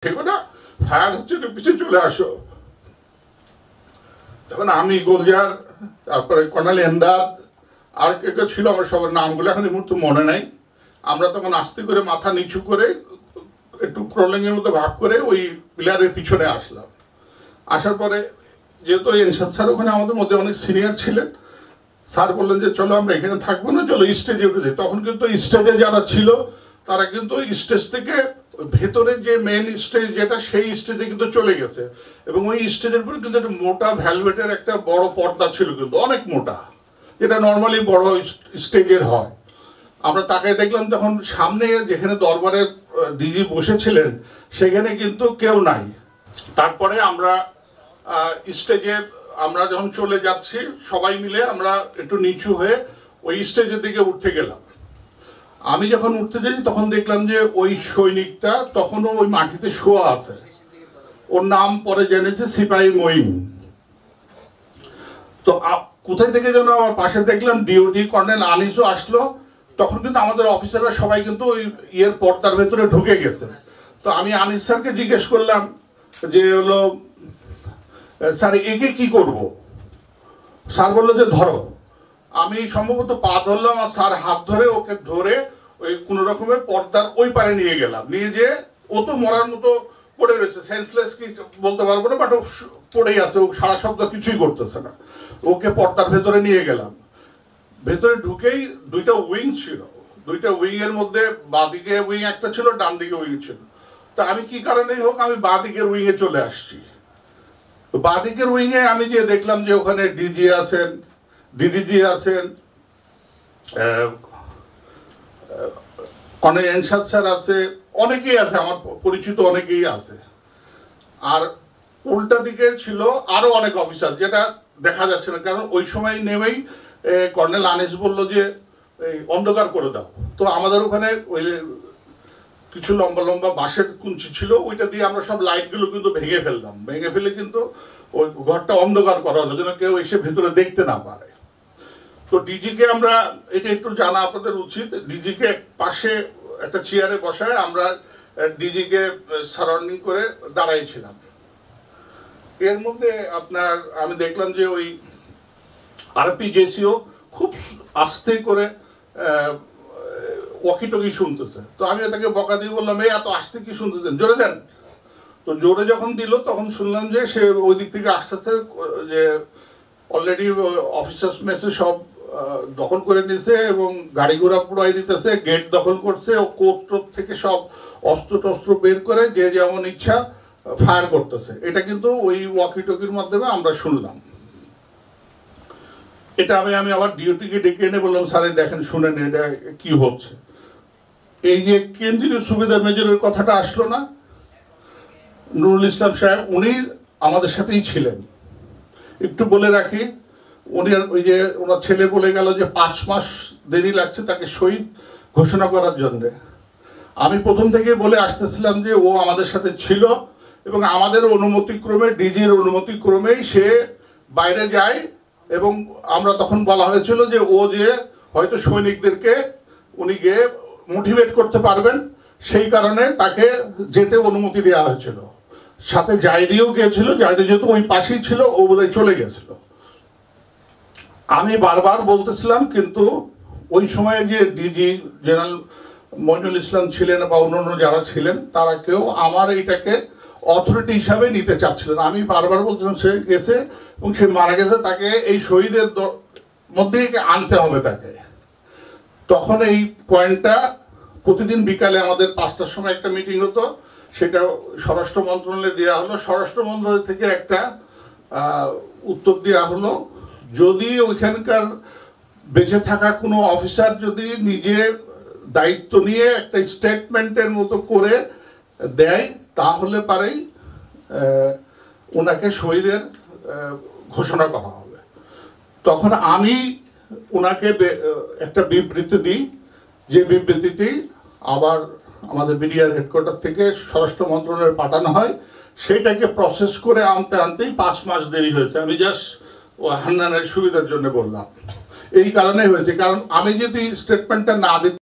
ঠিক না, ফায়ার হচ্ছে পিছিয়ে চলে আসো। তখন আমি গোলজার, তারপরে কর্নেল এমদাদ, আর কে কে ছিল আমার সবার নামগুলো এখন এই মুহূর্তে মনে নাই। আমরা তখন আস্তে করে মাথা নিচু করে একটু ক্রলিং এর মতো ভাগ করে ওই পিলারের পিছনে আসলাম। আসার পরে যেহেতু এনসাদ স্যার ওখানে আমাদের মধ্যে অনেক সিনিয়র ছিলেন, স্যার বললেন যে চলো আমরা এখানে থাকবো না, চলো স্টেজে উঠে যাই। তখন কিন্তু স্টেজে যারা ছিল তারা কিন্তু স্টেজ থেকে ভেতরে যে মেন স্টেজ যেটা, সেই স্টেজে কিন্তু চলে গেছে, এবং ওই স্টেজের উপরে কিন্তু একটা মোটা ভ্যালভেটের একটা বড় পর্দা ছিল, কিন্তু অনেক মোটা, যেটা নর্মালি বড় স্টেজের হয়। আমরা তাকে দেখলাম তখন সামনে যেখানে দরবারের ডিজি বসেছিলেন সেখানে কিন্তু কেউ নাই। তারপরে আমরা স্টেজে আমরা যখন চলে যাচ্ছি সবাই মিলে আমরা একটু নিচু হয়ে ওই স্টেজের দিকে উঠতে গেলাম। আমি যখন উঠতে যাচ্ছি তখন দেখলাম যে ওই সৈনিকটা তখনও ওই মাটিতে শোয়া আছে। ওর নাম পরে জেনেছে সিপাহী মঈন। তো কোথায় থেকে যেন আমার পাশে দেখলাম ডিওটি কর্নেল আনিসও আসলো। তখন কিন্তু আমাদের অফিসাররা সবাই কিন্তু ওই ইয়ের পর্দার ভেতরে ঢুকে গেছে। তো আমি আনিস স্যারকে জিজ্ঞেস করলাম যে হলো স্যার একে কি করব? স্যার বললো যে ধরো। আমি সম্ভবত পা ধরলাম আর স্যার হাত ধরে ওকে ধরে ওই কোনো রকমের পর্দার ওই পারে নিয়ে গেলাম। নিয়ে যে ও তো মরার মতো পড়ে রয়েছে, সেন্সলেস কি বলতে পারবো না, বাট ও পড়েই আছে, ও সারা শব্দ কিছুই করতেছে না। ওকে পর্দার ভেতরে নিয়ে গেলাম। ভেতরে ঢুকেই দুইটা উইং ছিল, দুইটা উইং এর মধ্যে বাঁদিকে উইং একটা ছিল, ডান দিকে উইং ছিল। তা আমি কি কারণেই হোক আমি বাঁদিকের উইং এ চলে আসছি। বাঁদিকের উইং এ আমি যে দেখলাম যে ওখানে ডিজি আছেন, ডিডিজি আছেন, অনেক এনসাদ স্যার আছে, অনেকেই আছে, আমার পরিচিত অনেকেই আছে। আর উল্টা দিকে ছিল আরো অনেক অফিসার, যেটা দেখা যাচ্ছে না, কারণ ওই সময় নেমেই কর্নেল আনিস বললো যে অন্ধকার করে দাও। তো আমাদের ওখানে ওই কিছু লম্বা লম্বা বাঁশের কুঞ্চি ছিল, ওইটা দিয়ে আমরা সব লাইটগুলো কিন্তু ভেঙে ফেললাম। ভেঙে ফেলে কিন্তু ওই ঘরটা অন্ধকার করা হলো যেন কেউ এসে ভেতরে দেখতে না পারে। তো ডিজিকে আমরা, এটা একটু জানা আপনাদের উচিত, ডিজিকে পাশে একটা চেয়ারে বসায় আমরা ডিজিকে সারাউন্ডিং করে দাঁড়াইছিলাম। এর মধ্যে আপনার আমি দেখলাম যে ওই আরপি জেসিও খুব আস্তে করে ওয়াকিটকি শুনতেছে। তো আমি তাকে বকা দিয়ে বললাম এই এত আস্তে কি শুনতেছেন, জোরে দেন। তো জোরে যখন দিল তখন শুনলাম যে সে ওই দিক থেকে আস্তে আস্তে যে অলরেডি অফিসার্স মেসে সব দখল করে নিয়েছে এবং গাড়ি ঘোড়া পুরাই দিতেছে, গেট দখল করছে, ও কোর্ট থেকে সব অস্ত্র টস্ত্র বের করে যে যেমন ইচ্ছা ফায়ার করতেছে। এটা কিন্তু ওই ওয়াকিটকির মাধ্যমে আমরা শুনলাম। এটা আমি আবার ডিওটিকে ডেকে এনে বললাম স্যার দেখেন শুনেন এটা কি হচ্ছে। এই যে কেন্দ্রীয় সুবিধা মেজরের কথাটা আসলো না, নুরুল ইসলাম সাহেব, উনি আমাদের সাথেই ছিলেন। একটু বলে রাখি, উনি ওই যে ওনার ছেলে বলে গেল যে 5 মাস দেরি লাগছে তাকে শহীদ ঘোষণা করার জন্য। আমি প্রথম থেকে বলে আসতেছিলাম যে ও আমাদের সাথে ছিল এবং আমাদের অনুমতিক্রমে, ডিজির অনুমতিক্রমেই সে বাইরে যায়, এবং আমরা তখন বলা হয়েছিল যে ও যে হয়তো সৈনিকদেরকে উনি গিয়ে মোটিভেট করতে পারবেন, সেই কারণে তাকে যেতে অনুমতি দেওয়া হয়েছিল। সাথে জায়দিও গিয়েছিল, জায়দি যেহেতু ওই পাশেই ছিল, ও বোধহয় চলে গেছিল। আমি বারবার বলতেছিলাম, কিন্তু ওই সময়ে যে ডিজি জেনারেল মইনুল ইসলাম ছিলেন বা অন্যান্য যারা ছিলেন তারা কেউ আমার এইটাকে অথরিটি হিসাবে নিতে চাচ্ছিলেন। আমি বারবার বলছিলাম সে গেছে এবং সে মারা গেছে, তাকে এই শহীদের মধ্যেই আনতে হবে তাকে। তখন এই পয়েন্টটা প্রতিদিন বিকালে আমাদের 5টার সময় একটা মিটিং হতো, সেটা স্বরাষ্ট্র মন্ত্রণালয়ে দেওয়া হলো। স্বরাষ্ট্র মন্ত্রণালয় থেকে একটা উত্তর দেওয়া হলো, যদি ওইখানকার বেঁচে থাকা কোনো অফিসার যদি নিজে দায়িত্ব নিয়ে একটা স্টেটমেন্টের মতো করে দেয় তাহলে পারেই ওনাকে শহীদের ঘোষণা করা হবে। তখন আমি ওনাকে একটা বিবৃতি দিই, যে বিবৃতিটি আবার আমাদের বিডিআর হেডকোয়ার্টার থেকে স্বরাষ্ট্র মন্ত্রণালয়ে পাঠানো হয়। সেইটাকে প্রসেস করে আনতে আনতেই 5 মাস দেরি হয়েছে। আমি জাস্ট হান্নানের সুবিধার জন্য বললাম, এই কারণে হয়েছে, কারণ আমি যদি স্টেটমেন্টটা না দিতে